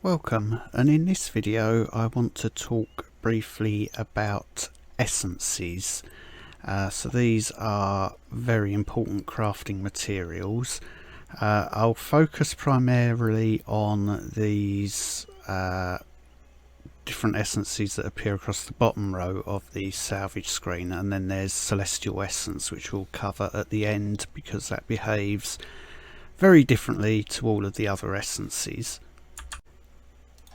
Welcome, and in this video I want to talk briefly about essences. So these are very important crafting materials. I'll focus primarily on these different essences that appear across the bottom row of the salvage screen, and then there's Celestial Essence, which we'll cover at the end because that behaves very differently to all of the other essences.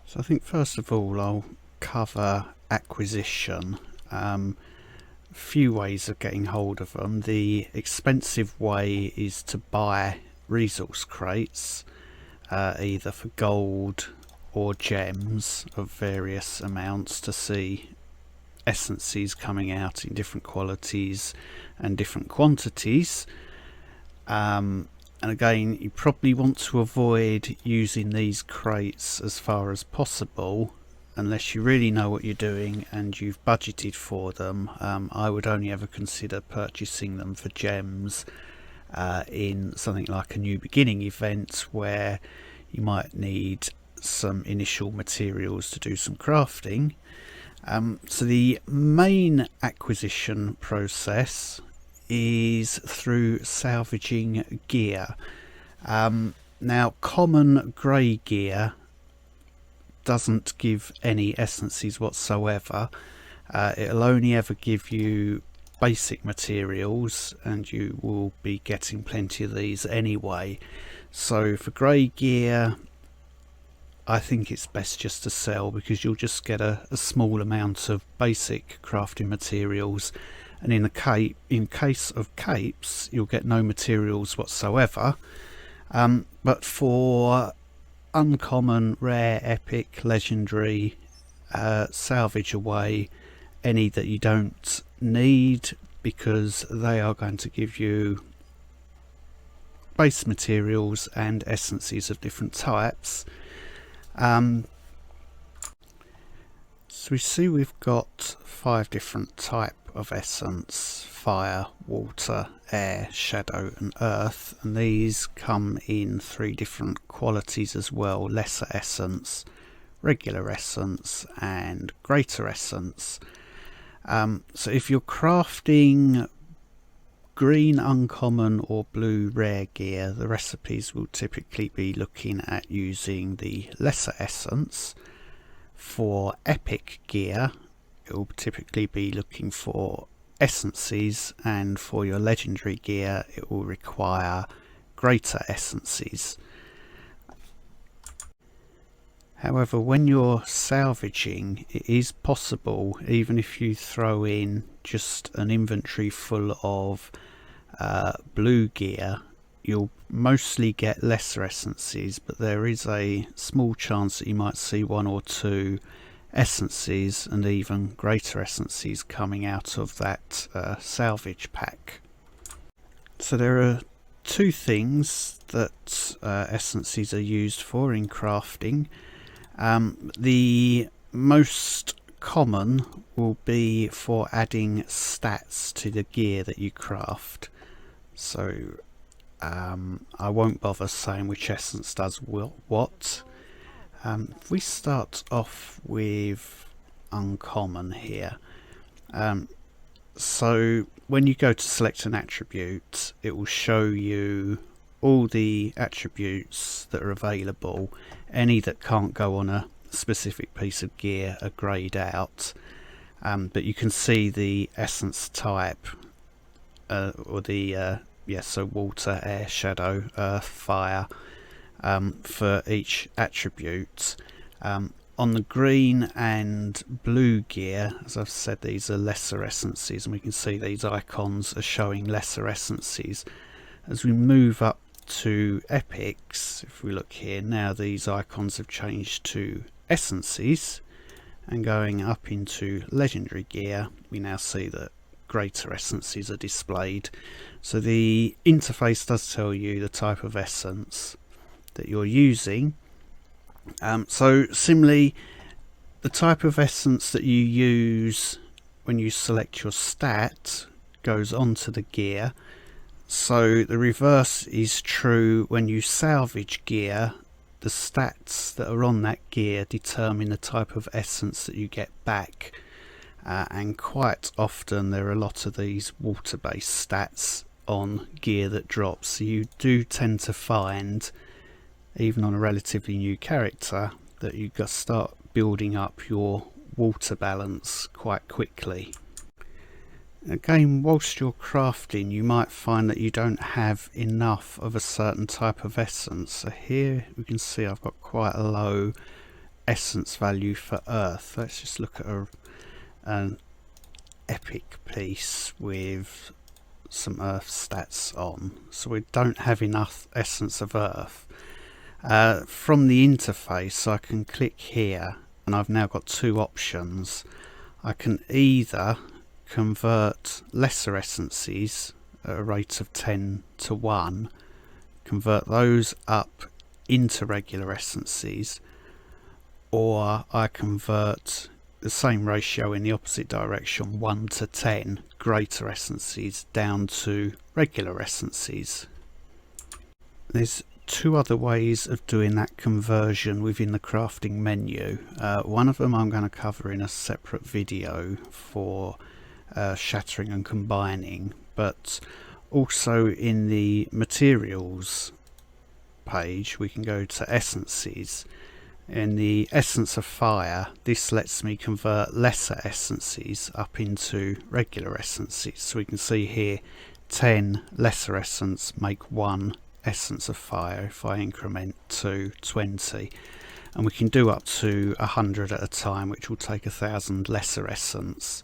So I think first of all I'll cover acquisition. Few ways of getting hold of them. The expensive way is to buy resource crates, either for gold or gems of various amounts, to see essences coming out in different qualities and different quantities. And again, you probably want to avoid using these crates as far as possible unless you really know what you're doing and you've budgeted for them. I would only ever consider purchasing them for gems in something like a new beginning event where you might need some initial materials to do some crafting. So the main acquisition process is through salvaging gear. Now, common grey gear doesn't give any essences whatsoever. It'll only ever give you basic materials, and you will be getting plenty of these anyway. So for grey gear, I think it's best just to sell, because you'll just get a small amount of basic crafting materials, and in case of capes you'll get no materials whatsoever. But for uncommon, rare, epic, legendary, salvage away any that you don't need, because they are going to give you base materials and essences of different types. So we see we've got 5 different types of essence: fire, water, air, shadow and earth, and these come in 3 different qualities as well: lesser essence, regular essence and greater essence. So if you're crafting green uncommon or blue rare gear, the recipes will typically be looking at using the lesser essence. For epic gear, it will typically be looking for essences, and for your legendary gear it will require greater essences. However, when you're salvaging, it is possible, even if you throw in just an inventory full of blue gear, you'll mostly get lesser essences, but there is a small chance that you might see 1 or 2 essences and even greater essences coming out of that salvage pack. So there are 2 things that essences are used for in crafting. The most common will be for adding stats to the gear that you craft. So I won't bother saying which essence does what. If we start off with uncommon here, so when you go to select an attribute, it will show you all the attributes that are available. Any that can't go on a specific piece of gear are greyed out, but you can see the essence type, or the so water, air, shadow, earth, fire, for each attribute. On the green and blue gear, as I've said, these are lesser essences, and we can see these icons are showing lesser essences. As we move up to epics, if we look here now, these icons have changed to essences, and going up into legendary gear we now see that greater essences are displayed. So the interface does tell you the type of essence that you're using. So similarly, the type of essence that you use when you select your stat goes onto the gear. So the reverse is true when you salvage gear. the stats that are on that gear determine the type of essence that you get back, and quite often there are a lot of these water based stats on gear that drops, so you do tend to find, even on a relatively new character, that you got to start building up your water balance quite quickly. Again, whilst you're crafting, you might find that you don't have enough of a certain type of essence. So here we can see I've got quite a low essence value for earth. Let's just look at an epic piece with some earth stats on. So we don't have enough essence of earth. From the interface I can click here and I've now got two options. I can either convert lesser essences at a rate of 10 to 1, convert those up into regular essences, or I convert the same ratio in the opposite direction, 1 to 10 greater essences down to regular essences. There's two other ways of doing that conversion within the crafting menu. One of them I'm going to cover in a separate video for shattering and combining, but also in the materials page we can go to essences. In the essence of fire, this lets me convert lesser essences up into regular essences. So we can see here 10 lesser essence make 1 essence of fire if I increment to 20, and we can do up to 100 at a time, which will take 1,000 lesser essence.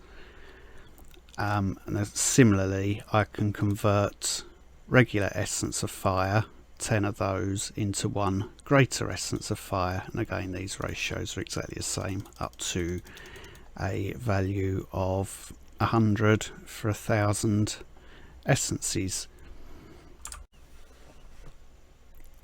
And similarly I can convert regular essence of fire, 10 of those, into 1 greater essence of fire, and again these ratios are exactly the same, up to a value of 100 for 1,000 essences.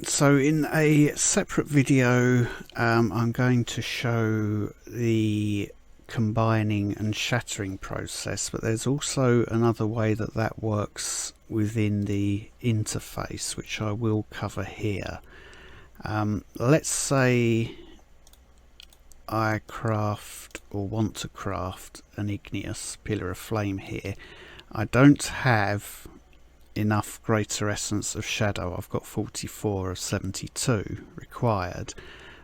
So in a separate video I'm going to show the combining and shattering process, but there's also another way that that works within the interface, which I will cover here. Let's say I craft or want to craft an igneous pillar of flame here. I don't have enough greater essence of shadow. I've got 44 of 72 required.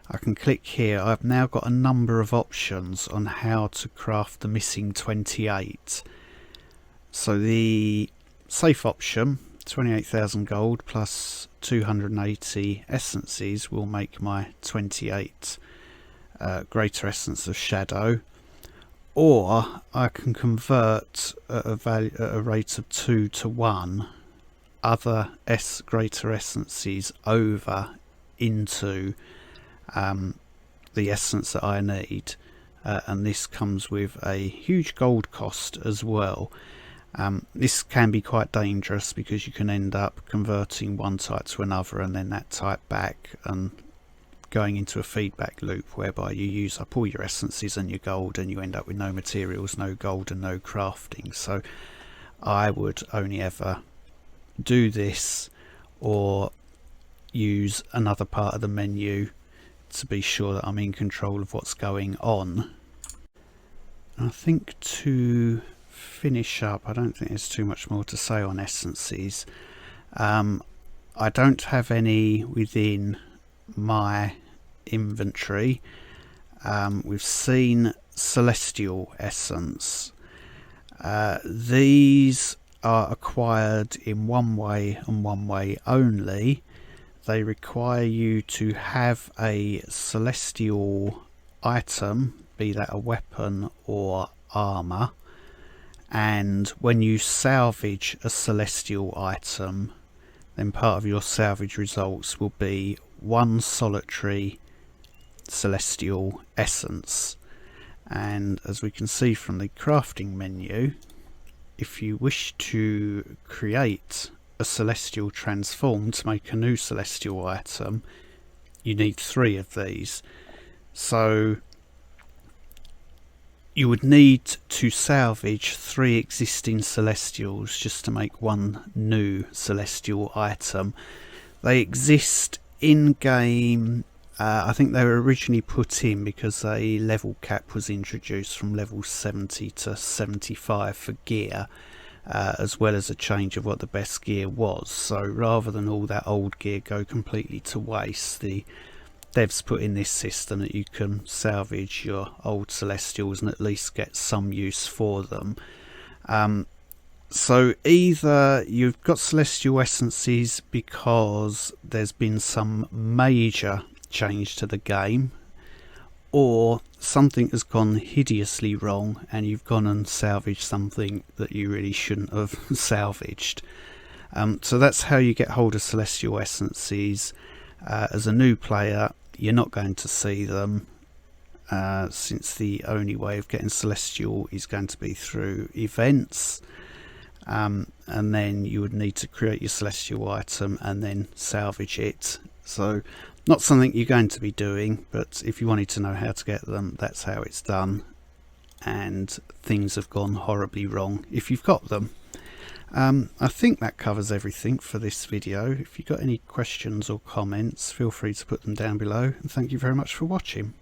I can click here. I've now got a number of options on how to craft the missing 28. So the safe option, 28,000 gold plus 280 essences, will make my 28 greater essence of shadow. Or I can convert at a rate of 2 to 1 other greater essences over into the essence that I need, and this comes with a huge gold cost as well. This can be quite dangerous because you can end up converting one type to another and then that type back, and going into a feedback loop whereby you use up all your essences and your gold and you end up with no materials, no gold and no crafting. So I would only ever do this or use another part of the menu to be sure that I'm in control of what's going on. I think to finish up, I don't think there's too much more to say on essences. I don't have any within my inventory. We've seen celestial essence. These are acquired in one way and one way only. They require you to have a celestial item, be that a weapon or armor, and when you salvage a celestial item, then part of your salvage results will be 1 solitary celestial essence. And as we can see from the crafting menu, if you wish to create a celestial transform to make a new celestial item, you need 3 of these. So you would need to salvage 3 existing celestials just to make 1 new celestial item. They exist in game I think they were originally put in because a level cap was introduced from level 70 to 75 for gear, as well as a change of what the best gear was. So rather than all that old gear go completely to waste, the devs put in this system that you can salvage your old Celestials and at least get some use for them. So either you've got Celestial Essences because there's been some major change to the game, or something has gone hideously wrong and you've gone and salvaged something that you really shouldn't have salvaged. So that's how you get hold of Celestial Essences. As a new player, you're not going to see them, since the only way of getting Celestial is going to be through events, and then you would need to create your Celestial item and then salvage it. So not something you're going to be doing, but if you wanted to know how to get them, that's how it's done, and things have gone horribly wrong if you've got them. I think that covers everything for this video. If you've got any questions or comments, feel free to put them down below, and thank you very much for watching.